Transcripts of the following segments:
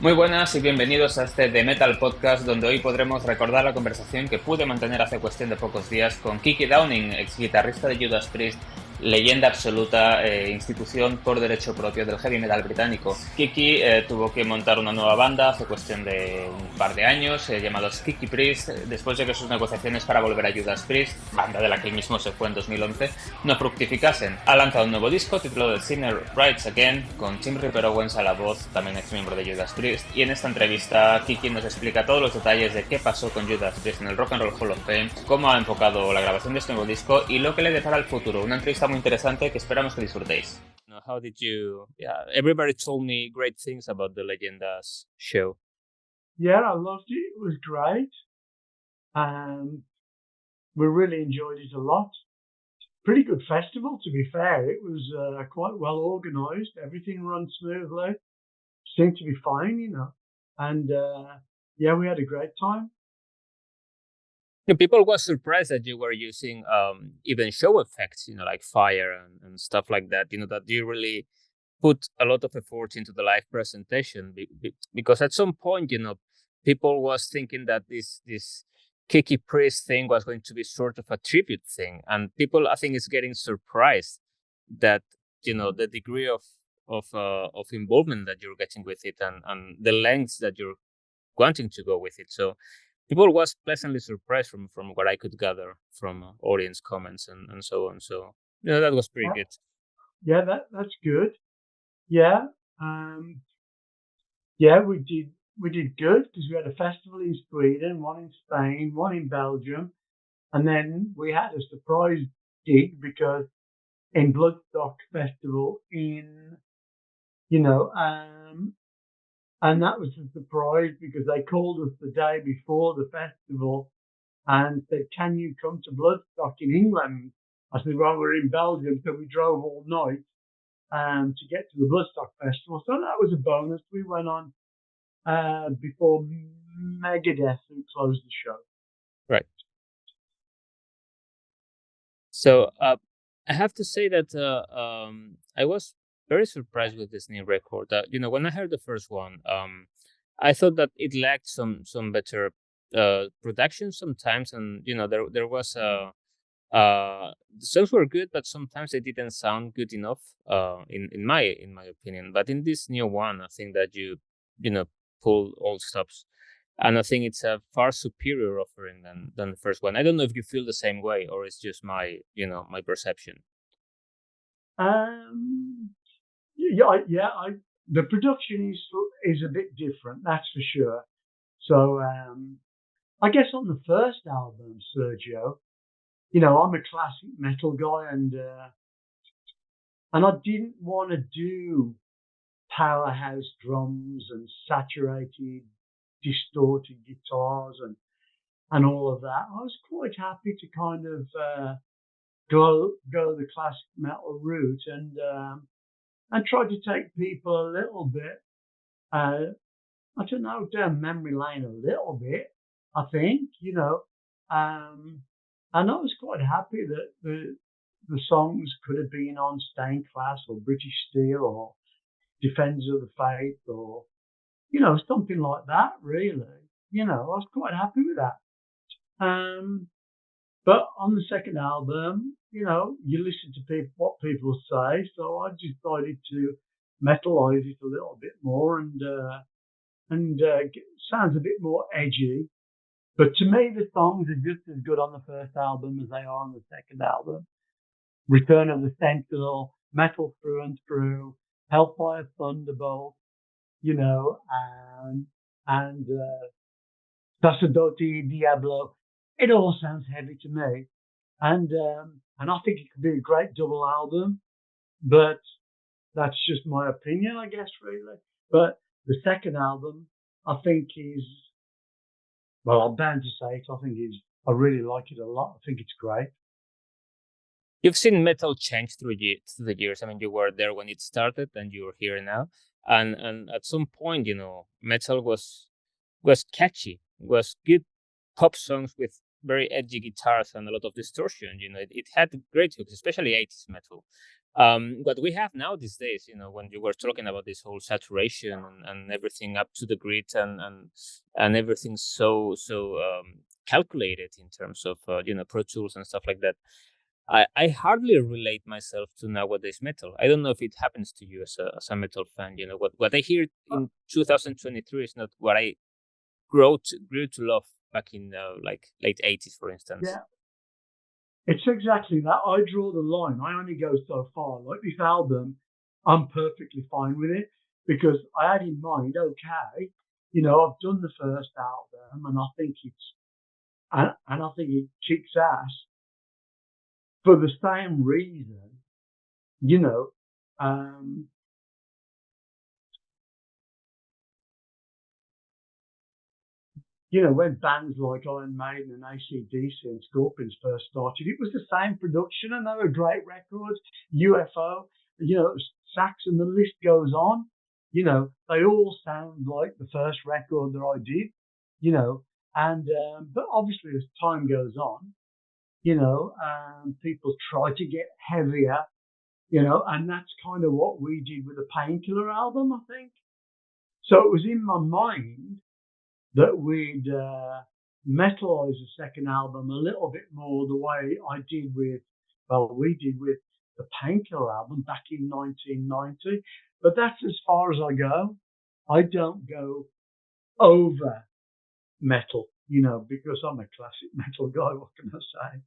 Muy buenas y bienvenidos a este The Metal Podcast, donde hoy podremos recordar la conversación que pude mantener hace cuestión de pocos días con Kiki Downing, ex-guitarrista de Judas Priest, leyenda absoluta, institución por derecho propio del heavy metal británico. Kiki tuvo que montar una nueva banda hace cuestión de un par de años, llamados Kiki Priest, después de que sus negociaciones para volver a Judas Priest, banda de la que él mismo se fue en 2011, no fructificasen. Ha lanzado un nuevo disco titulado The Sinner Rides Again, con Tim Ripper Owens a la voz, también ex miembro de Judas Priest, y en esta entrevista Kiki nos explica todos los detalles de qué pasó con Judas Priest en el Rock and Roll Hall of Fame, cómo ha enfocado la grabación de este nuevo disco y lo que le depara al futuro. Una entrevista muy interesante que esperamos que disfrutéis. How did you? Yeah, everybody told me great things about the Leyendas show. Yeah, I loved it. It was great. We really enjoyed it a lot. Pretty good festival, to be fair. It was quite well organised. Everything ran smoothly. Seemed to be fine, you know. And yeah, we had a great time. People were surprised that you were using even show effects, like fire and stuff like that. That you really put a lot of effort into the live presentation because at some point, people was thinking that this Kiki Priest thing was going to be sort of a tribute thing, and people, I think, is getting surprised that the degree of involvement that you're getting with it and the lengths that you're wanting to go with it. So people was pleasantly surprised from what I could gather from audience comments and so on. So that was pretty good. Yeah, that's good. Yeah, yeah, we did good because we had a festival in Sweden, one in Spain, one in Belgium, and then we had a surprise gig because in Bloodstock Festival in, and that was a surprise because they called us the day before the festival and said, "Can you come to Bloodstock in England?" I said, "Well, we're in Belgium," so we drove all night to get to the Bloodstock Festival. So that was a bonus. We went on before Megadeth, who closed the show. Right. So I have to say that I was very surprised with this new record. When I heard the first one, I thought that it lacked some better production sometimes, and there was the songs were good, but sometimes they didn't sound good enough. In my opinion, but in this new one, I think that you pull all stops. And I think it's a far superior offering than the first one. I don't know if you feel the same way or it's just my perception. The production is a bit different, that's for sure. So I guess on the first album, Sergio, I'm a classic metal guy, and I didn't want to do powerhouse drums and saturated, distorted guitars and all of that. I was quite happy to kind of go the classic metal route and try to take people a little bit, I don't know, down memory lane a little bit, I think, and I was quite happy that the songs could have been on Stained Class or British Steel or Defenders of the Faith or, something like that, really. I was quite happy with that. But on the second album, you listen to what people say, so I decided to metalize it a little bit more and sounds a bit more edgy. But to me, the songs are just as good on the first album as they are on the second album. Return of the Sentinel, metal through and through, Hellfire Thunderbolt, and Sacerdote Diablo. It all sounds heavy to me, and I think it could be a great double album, but that's just my opinion, I guess, really. But the second album, I think well, I'm bound to say it. I really like it a lot. I think it's great. You've seen metal change through the years. I mean, you were there when it started, and you're here now. And at some point, metal was catchy, was good pop songs with very edgy guitars and a lot of distortion. It had great hooks, especially 80s metal. What we have now these days, when you were talking about this whole saturation and everything up to the grid and everything so calculated in terms of Pro Tools and stuff like that. I hardly relate myself to nowadays metal. I don't know if it happens to you as a metal fan. What I hear in 2023 is not what I grew to love back in like late 80s, for instance. Yeah, it's exactly that. I draw the line. I only go so far. Like this album, I'm perfectly fine with it because I had in mind, okay, I've done the first album and I think I think it kicks ass for the same reason, you know, um, when bands like Iron Maiden and AC/DC and Scorpions first started, it was the same production and they were great records. UFO, Sax, and the list goes on. They all sound like the first record that I did, and but obviously as time goes on, people try to get heavier, and that's kind of what we did with the Painkiller album, I think. So it was in my mind that we'd metalize the second album a little bit more the way we did with the Painkiller album back in 1990. But that's as far as I go. I don't go over metal, because I'm a classic metal guy. What can I say?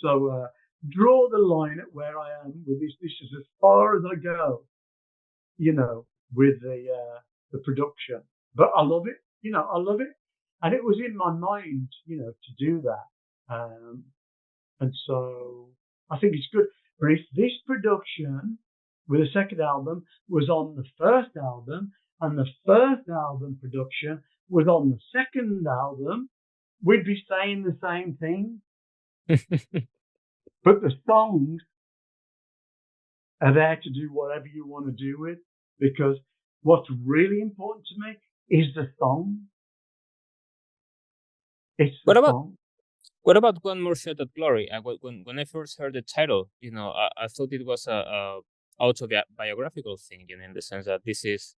So draw the line at where I am with this. This is as far as I go, with the production. But I love it. I love it. And it was in my mind, to do that. And so I think it's good. But if this production with the second album was on the first album and the first album production was on the second album, we'd be saying the same thing. But the songs are there to do whatever you want to do with, because what's really important to me is the song. It's the song. What about One More Shot at Glory? When I first heard the title, I thought it was a autobiographical thing, in the sense that this is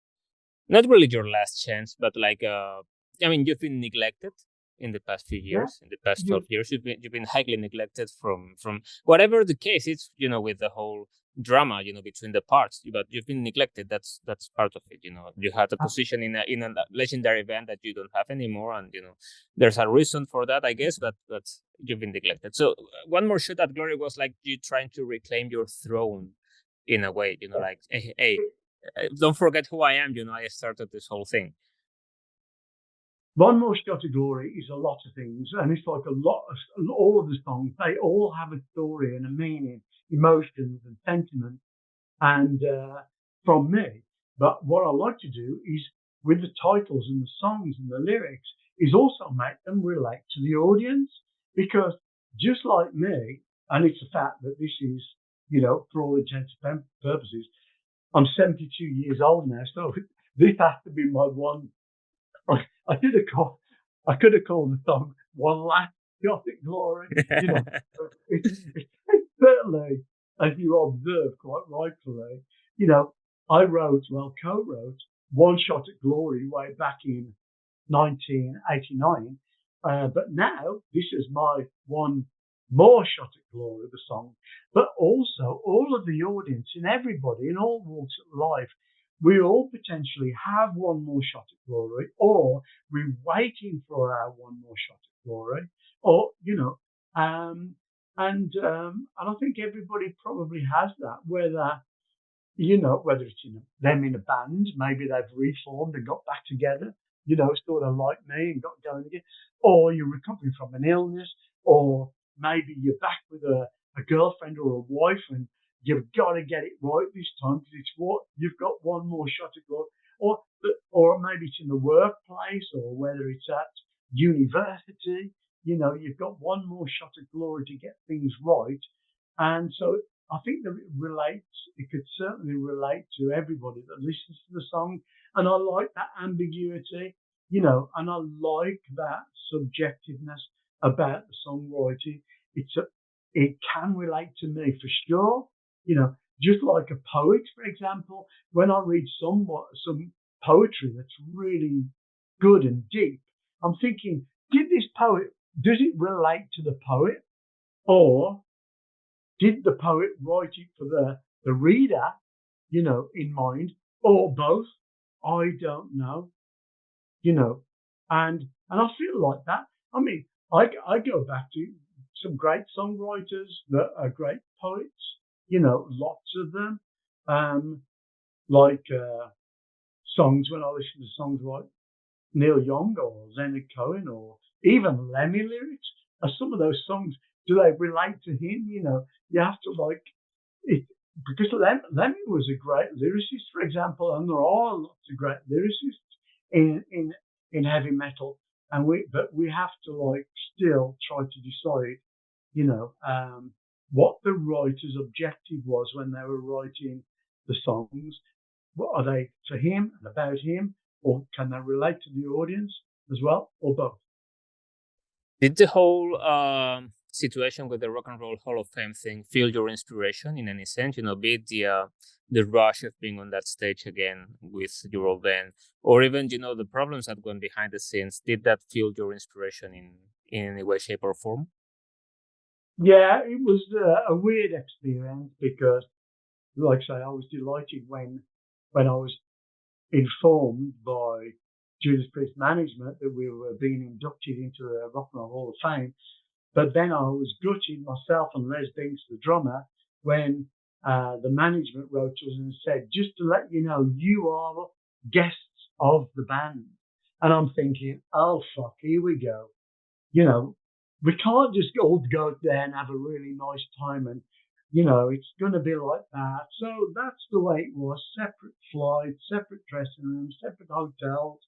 not really your last chance, but like, you've been neglected in the past few years. In the past 12 years, you've been highly neglected from whatever the case. It's with the whole drama, between the parts. But you've been neglected. That's part of it. You had a position in a legendary band that you don't have anymore, and there's a reason for that, I guess. But you've been neglected. So One More Shot at Glory was like you trying to reclaim your throne, in a way. Like, hey, don't forget who I am. I started this whole thing. One More Shot at Glory is a lot of things, and it's like all of the songs, they all have a story and a meaning, emotions and sentiments, and from me. But what I like to do is, with the titles and the songs and the lyrics, is also make them relate to the audience, because just like me, and it's a fact that this is, for all intents and purposes, I'm 72 years old now, so this has to be my one. I could have called the song "One Last Shot at Glory." It's certainly, as you observed quite rightfully, I co-wrote "One Shot at Glory" way back in 1989, but now this is my one more shot at glory, the song. But also, all of the audience and everybody in all walks of life, we all potentially have one more shot at glory, or we're waiting for our one more shot at glory, or and I think everybody probably has that, whether it's them in a band, maybe they've reformed and got back together, sort of like me, and got going again, or you're recovering from an illness, or maybe you're back with a girlfriend or a wife and you've got to get it right this time because you've got one more shot at glory, or maybe it's in the workplace, or whether it's at university, you've got one more shot at glory to get things right. And so I think that it could certainly relate to everybody that listens to the song. And I like that ambiguity, and I like that subjectiveness about the songwriting. It can relate to me for sure, just like a poet, for example, when I read some poetry that's really good and deep, I'm thinking, does it relate to the poet? Or did the poet write it for the reader, in mind, or both? I don't know, and I feel like that. I mean, I go back to some great songwriters that are great poets, lots of them. Like songs, when I listen to songs like Neil Young or Leonard Cohen or even Lemmy lyrics, are some of those songs, do they relate to him? You have to like it, because Lemmy was a great lyricist, for example, and there are lots of great lyricists in heavy metal, but we have to like still try to decide, what the writer's objective was when they were writing the songs. What are they for him and about him, or can they relate to the audience as well, or both? Did the whole situation with the Rock and Roll Hall of Fame thing feel your inspiration in any sense? Be it the rush of being on that stage again with your old band, or even the problems that went behind the scenes. Did that feel your inspiration in any way, shape, or form? Yeah, it was a weird experience because, like I say, I was delighted when I was informed by Judas Priest management that we were being inducted into the Rock and Roll Hall of Fame. But then I was gutted, myself and Les Binks, the drummer, when the management wrote to us and said, just to let you know, you are guests of the band. And I'm thinking, oh, fuck, here we go. We can't just all go there and have a really nice time and, it's going to be like that. So that's the way it was. Separate flights, separate dressing rooms, separate hotels.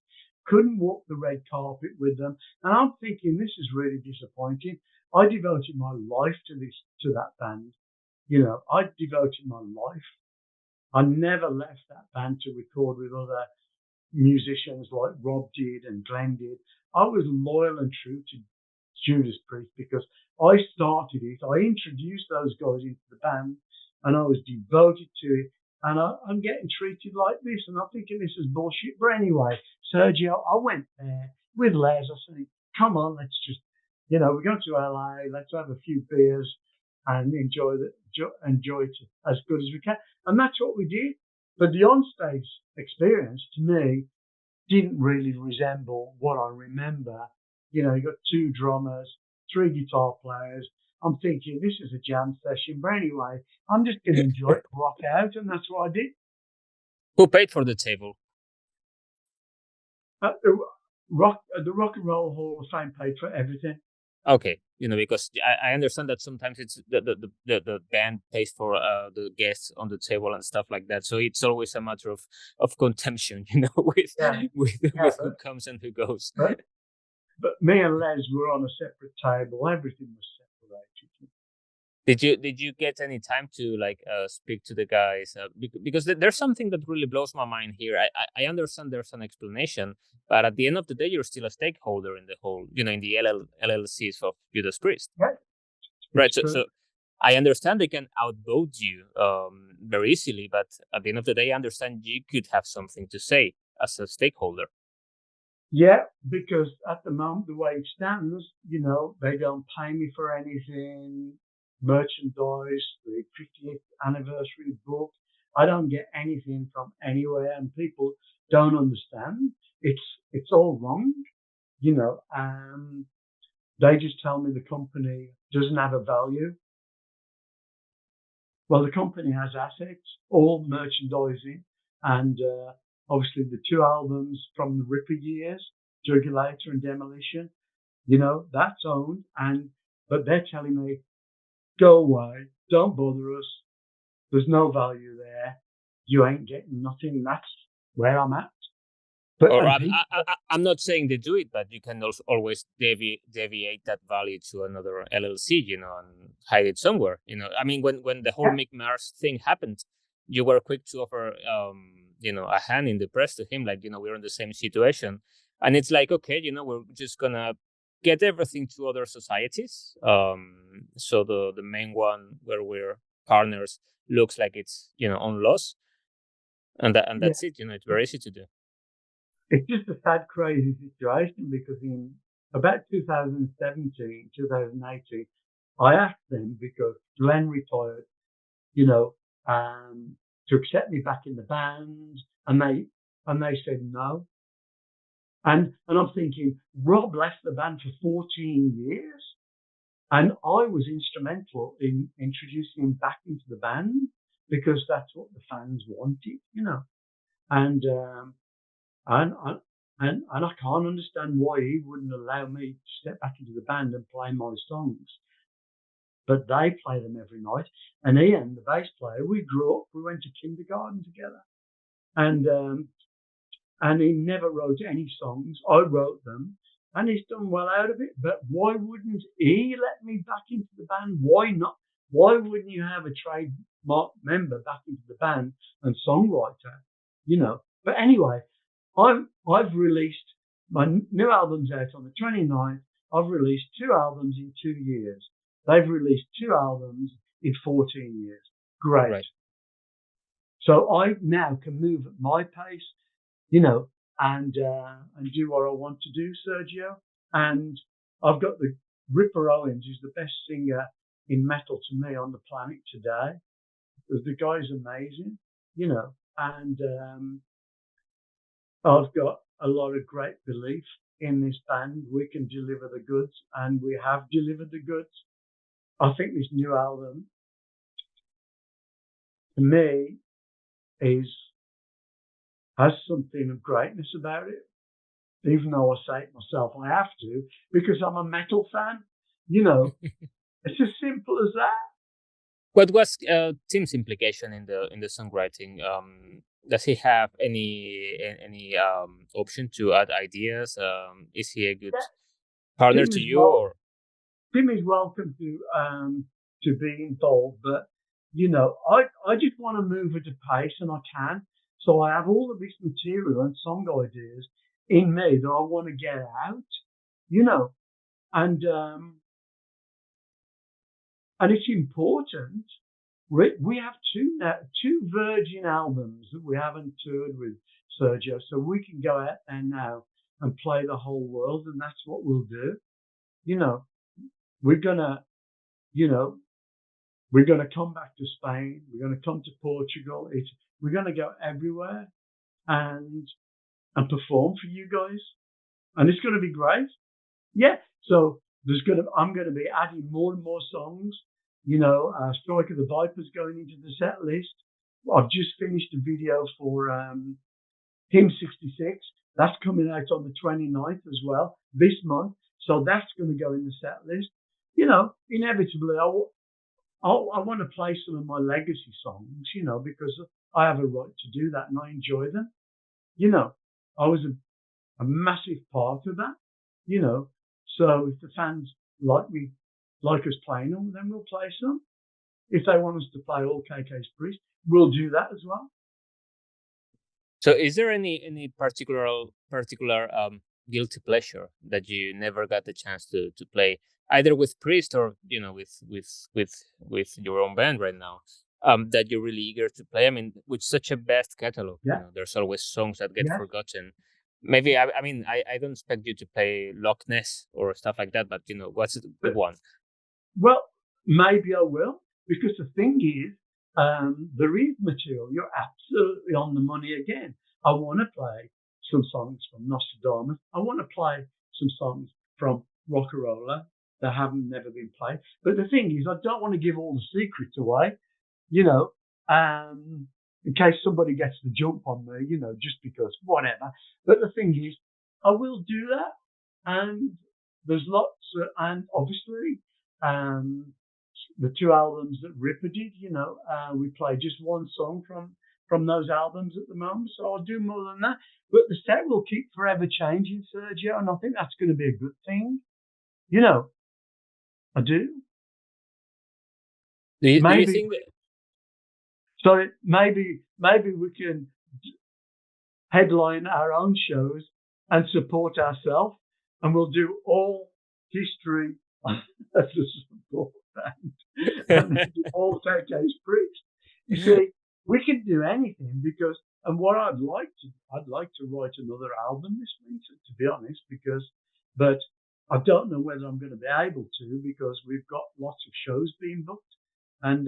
Couldn't walk the red carpet with them. And I'm thinking, this is really disappointing. I devoted my life to that band. I devoted my life. I never left that band to record with other musicians like Rob did and Glenn did. I was loyal and true to Judas Priest because I started it. I introduced those guys into the band and I was devoted to it. And I'm getting treated like this. And I'm thinking this is bullshit. But anyway, Sergio, I went there with Les. I said, come on, let's just, we're going to LA. Let's have a few beers and enjoy it as good as we can. And that's what we did. But the onstage experience to me didn't really resemble what I remember. You got two drummers, three guitar players. I'm thinking this is a jam session, but anyway, I'm just going to enjoy it, rock out, and that's what I did. Who paid for the table? The Rock and Roll Hall of Fame paid for everything. Okay, because I understand that sometimes it's the band pays for the guests on the table and stuff like that. So it's always a matter of contention, with who comes and who goes. But me and Les were on a separate table. Everything was separated. Did you get any time to speak to the guys? Because there's something that really blows my mind here. I understand there's an explanation, but at the end of the day, you're still a stakeholder in the whole, in the LLCs of Judas Priest. Right. Right. So I understand they can outvote you very easily, but at the end of the day, I understand you could have something to say as a stakeholder. Yeah, because at the moment, the way it stands, they don't pay me for anything. Merchandise, the 50th anniversary book. I don't get anything from anywhere, and people don't understand. It's all wrong, they just tell me the company doesn't have a value. Well, the company has assets, all merchandising, and obviously the two albums from the Ripper years, Jugulator and Demolition, that's owned, but they're telling me, go away, don't bother us, there's no value there, you ain't getting nothing. That's where I'm at. But I'm not saying they do it, but you can also always deviate that value to another LLC, and hide it somewhere. I mean, when the whole Mick Mars thing happened, you were quick to offer, a hand in the press to him, like, we're in the same situation, and it's like, okay, we're just gonna get everything to other societies. So the main one where we're partners looks like it's on loss, and that's it. It's very easy to do. It's just a sad, crazy situation because in about 2017, 2018, I asked them because Glenn retired, to accept me back in the band, and they said no. And I'm thinking, Rob left the band for 14 years, and I was instrumental in introducing him back into the band because that's what the fans wanted, And I can't understand why he wouldn't allow me to step back into the band and play my songs. But they play them every night. And Ian, the bass player, we grew up, we went to kindergarten together. And he never wrote any songs. I wrote them, and he's done well out of it. But why wouldn't he let me back into the band? Why not? Why wouldn't you have a trademark member back into the band and songwriter? But anyway, I've released my new album's out on the 29th. I've released 2 albums in 2 years. They've released 2 albums in 14 years. Great. Right. So I now can move at my pace, and do what I want to do, Sergio. And I've got the Ripper Owens, who's the best singer in metal to me on the planet today. The guy's amazing, and I've got a lot of great belief in this band. We can deliver the goods, and we have delivered the goods. I think this new album, to me, has something of greatness about it. Even though I say it myself, I have to, because I'm a metal fan. It's as simple as that. What was Tim's implication in the songwriting? Does he have any option to add ideas? Is he a good partner to you? Or Tim is welcome to be involved, but I just want to move at a pace, and I can. So I have all of this material and song ideas in me that I want to get out, and it's important. We have 2 virgin albums that we haven't toured with, Sergio, so we can go out there now and play the whole world, and that's what we'll do. We're gonna come back to Spain. We're gonna come to Portugal. We're gonna go everywhere and perform for you guys, and it's gonna be great. Yeah. So I'm gonna be adding more and more songs. Strike of the Viper's going into the set list. I've just finished a video for Hymn 66. That's coming out on the 29th as well this month. So that's going to go in the set list. Inevitably, I want to play some of my legacy songs, because I have a right to do that and I enjoy them. I was a massive part of that, So if the fans like us playing them, then we'll play some. If they want us to play all KK's Priest, we'll do that as well. So is there any particular guilty pleasure that you never got the chance to play, either with Priest or with your own band right now, that you're really eager to play? I mean, with such a vast catalog, there's always songs that get forgotten. Maybe I don't expect you to play Loch Ness or stuff like that, but what's the big one? Well, maybe I will, because the thing is, there is material. You're absolutely on the money again. I want to play some songs from Nostradamus. I want to play some songs from Rockarola that haven't never been played. But the thing is, I don't want to give all the secrets away, in case somebody gets the jump on me, just because, whatever. But the thing is, I will do that. And there's lots, and obviously, the 2 albums that Ripper did, we play just one song from those albums at the moment. So I'll do more than that. But the set will keep forever changing, Sergio, and I think that's going to be a good thing. I do. Do you think that? So maybe we can headline our own shows and support ourselves, and we'll do all history as a support band, and all KK's Priest. You see, we can do anything because, and what I'd like to write another album this winter, to be honest, but I don't know whether I'm going to be able to because we've got lots of shows being booked, and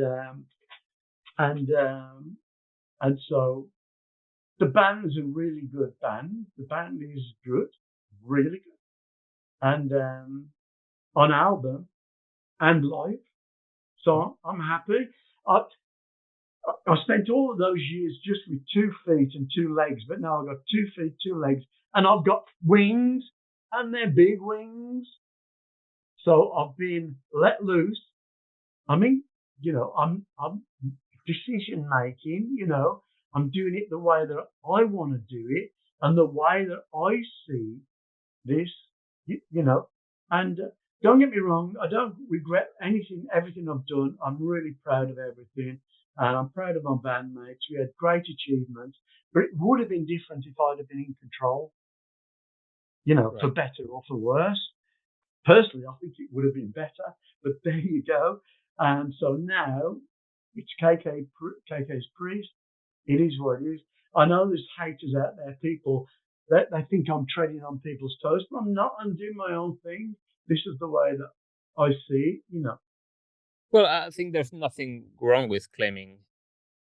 so the band's a really good band. The band is good, really good, and on album and live. So I'm happy. I spent all of those years just with 2 feet and 2 legs, but now I've got 2 feet, 2 legs, and I've got wings, and they're big wings. So I've been let loose. I mean, I'm decision making. I'm doing it the way that I want to do it, and the way that I see this. And don't get me wrong, I don't regret everything I've done. I'm really proud of everything. And I'm proud of my bandmates. We had great achievements, but it would have been different if I'd have been in control, right. For better or for worse. Personally, I think it would have been better, but there you go. And so now it's KK's Priest. It is what it is. I know there's haters out there, people that they think I'm treading on people's toes, but I'm not. I'm doing my own thing. This is the way that I see it, Well, I think there's nothing wrong with claiming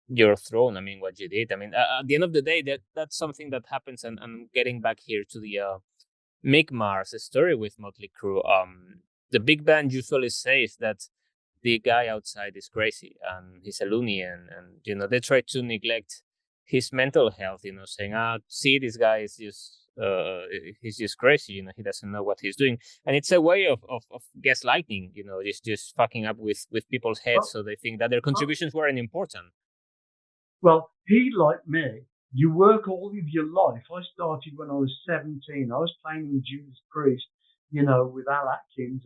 your throne. I mean, what you did. I mean, at the end of the day, that's something that happens. And getting back here to the Mick Mars story with Motley Crue, the big band usually says that the guy outside is crazy and he's a loony, and they try to neglect his mental health. Saying, see, this guy is just he's just crazy. He doesn't know what he's doing, and it's a way of gaslighting. Just fucking up with people's heads, so they think that their contributions weren't important. Well, he, like me, you work all of your life. I started when I was 17. I was playing in Judas Priest, with Al Atkins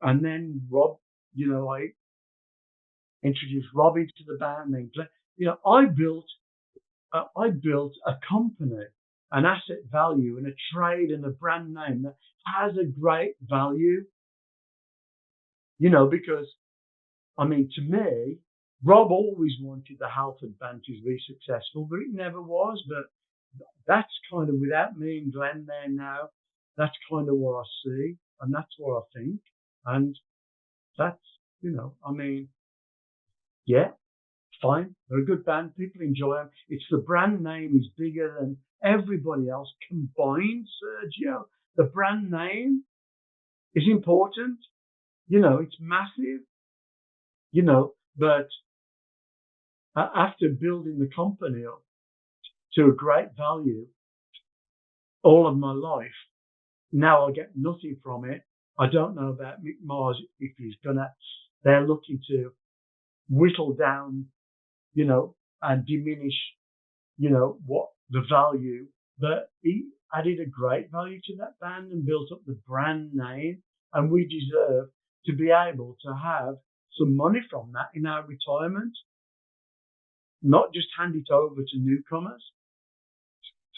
and then Rob, I introduced Robbie to the band. Then, I built a company, an asset value, and a trade and a brand name that has a great value. Because to me, Rob always wanted the Halford band to be successful, but it never was. But that's kind of, without me and Glenn there now, that's kind of what I see, and that's what I think. And that's, yeah, fine. They're a good band. People enjoy them. It's the brand name is bigger than everybody else combined, Sergio. The brand name is important. It's massive, but after building the company up to a great value all of my life, now I get nothing from it. I don't know about Mick Mars if they're looking to whittle down, and diminish, what the value, but he added a great value to that band and built up the brand name, and we deserve to be able to have some money from that in our retirement, not just hand it over to newcomers.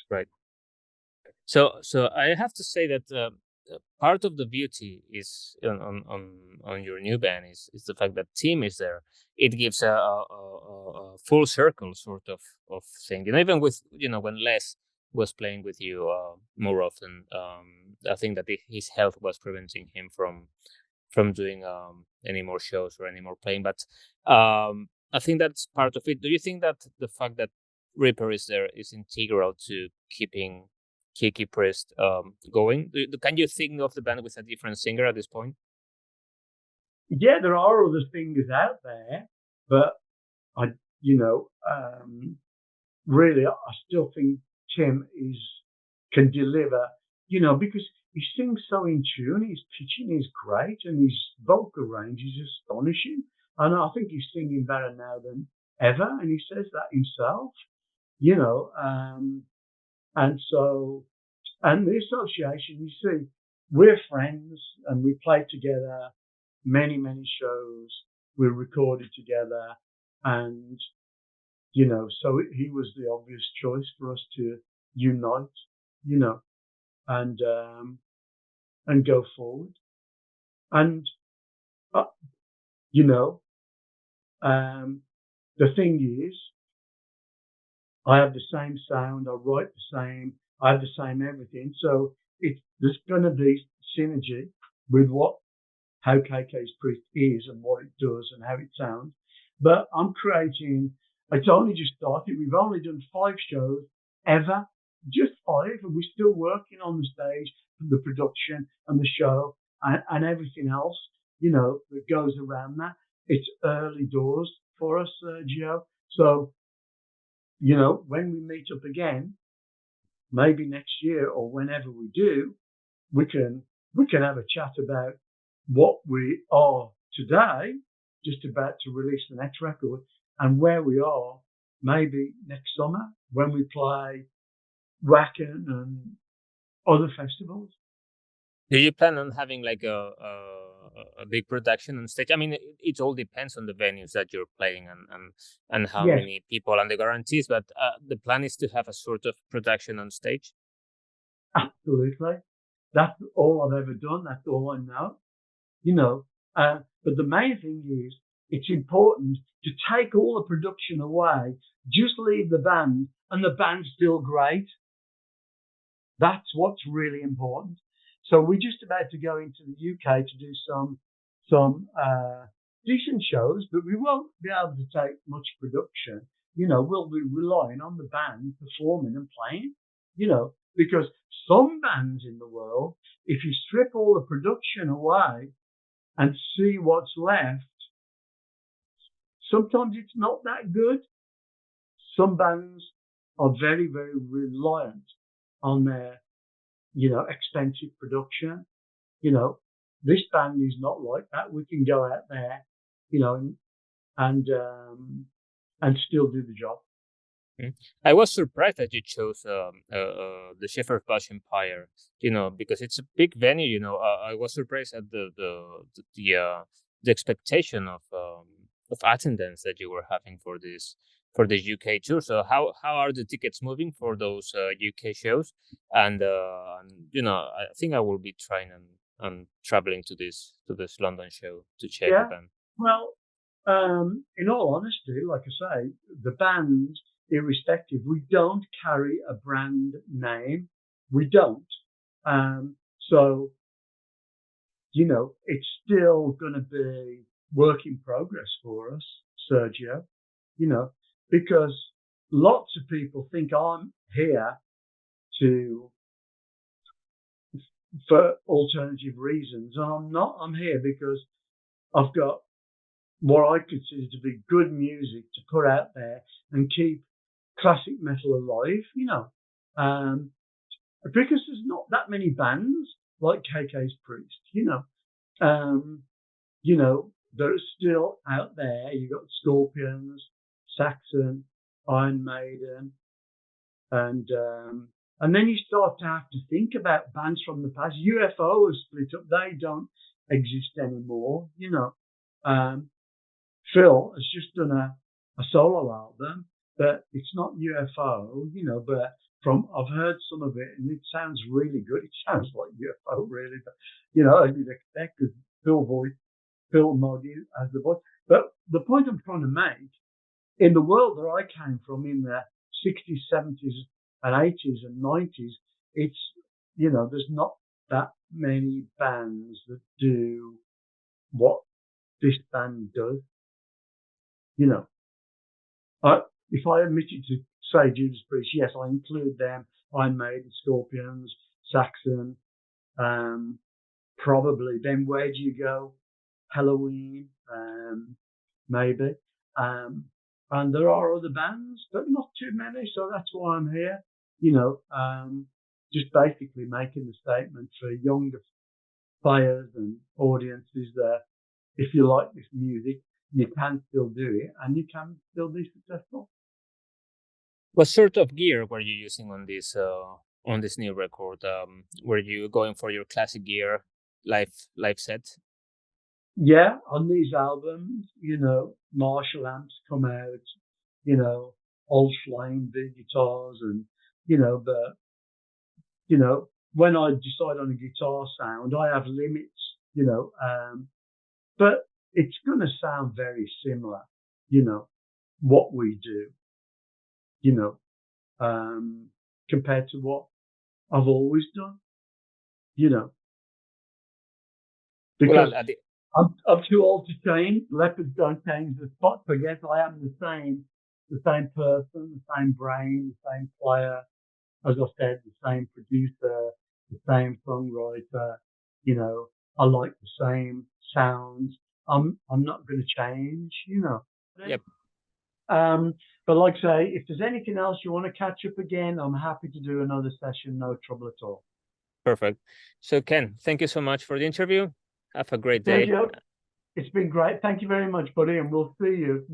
Right. So I have to say that part of the beauty is on your new band is the fact that Tim is there. It gives a full circle sort of thing. Even with when Les was playing with you more often, I think that his health was preventing him from doing any more shows or any more playing. But I think that's part of it. Do you think that the fact that Ripper is there is integral to keeping Kiki Priest going? Can you think of the band with a different singer at this point? Yeah, there are other singers out there, but really, I still think Tim can deliver, because he sings so in tune. His pitching is great, and his vocal range is astonishing. And I think he's singing better now than ever, and he says that himself, and so, and the association, you see, we're friends, and we played together many, many shows. We recorded together, and, so he was the obvious choice for us to unite, and go forward. And, The thing is, I have the same sound, I write the same, I have the same everything. So there's going to be synergy with how KK's Priest is and what it does and how it sounds. But it's only just started. We've only done 5 shows ever, just 5, and we're still working on the stage, the production and the show and everything else, that goes around that. It's early doors for us, Sergio. So, when we meet up again, maybe next year or whenever we do, we can have a chat about what we are today, just about to release the next record, and where we are maybe next summer when we play Wacken and other festivals. Do you plan on having like a big production on stage? I mean, it all depends on the venues that you're playing and how Yes. many people and the guarantees. But the plan is to have a sort of production on stage. Absolutely, that's all I've ever done. That's all I know. But the main thing is, it's important to take all the production away, just leave the band, and the band's still great. That's what's really important. So we're just about to go into the UK to do some decent shows, but we won't be able to take much production. We'll be relying on the band performing and playing, because some bands in the world, if you strip all the production away and see what's left, sometimes it's not that good. Some bands are very, very reliant on their, expensive production. This band is not like that. We can go out there, and still do the job. I was surprised that you chose the Shepherd Bush Empire, because it's a big venue. I was surprised at the expectation of attendance that you were having for this UK tour. So how are the tickets moving for those UK shows? And I think I will be trying and traveling to this London show to check the band. Well, in all honesty, like I say, the band, irrespective, we don't carry a brand name. We don't. So, it's still going to be work in progress for us, Sergio, because lots of people think I'm here for alternative reasons. And I'm not. I'm here because I've got what I consider to be good music to put out there and keep classic metal alive, because there's not that many bands like KK's Priest, that are still out there. You've got Scorpions, Saxon, Iron Maiden, and then you start to have to think about bands from the past. UFO has split up; they don't exist anymore. Phil has just done a solo album, but it's not UFO. But I've heard some of it, and it sounds really good. It sounds like UFO, really, but as you'd expect, because Phil Moggy as the voice. But the point I'm trying to make, in the world that I came from in the 60s, 70s, and 80s and 90s, it's, there's not that many bands that do what this band does. If I admitted to say Judas Priest, yes, I include them. Iron Maiden, Scorpions, Saxon, probably. Then where do you go? Halloween, maybe. And there are other bands, but not too many. So that's why I'm here. Just basically making the statement for younger players and audiences that if you like this music, you can still do it and you can still be successful. What sort of gear were you using on this new record? Were you going for your classic gear, live set? Yeah, on these albums, Marshall amps come out, old Flame big guitars, and but when I decide on a guitar sound, I have limits, but it's going to sound very similar. what we do, compared to what I've always done, because I'm too old to change. Leopards don't change the spot. I guess I am the same person, the same brain, the same player, as I said, the same producer, the same songwriter. I like the same sounds. I'm not going to change. Yep. But like I say, if there's anything else you want to catch up again, I'm happy to do another session. No trouble at all. Perfect. So Ken, thank you so much for the interview. Have a great day. Sergio, it's been great. Thank you very much, buddy, and we'll see you.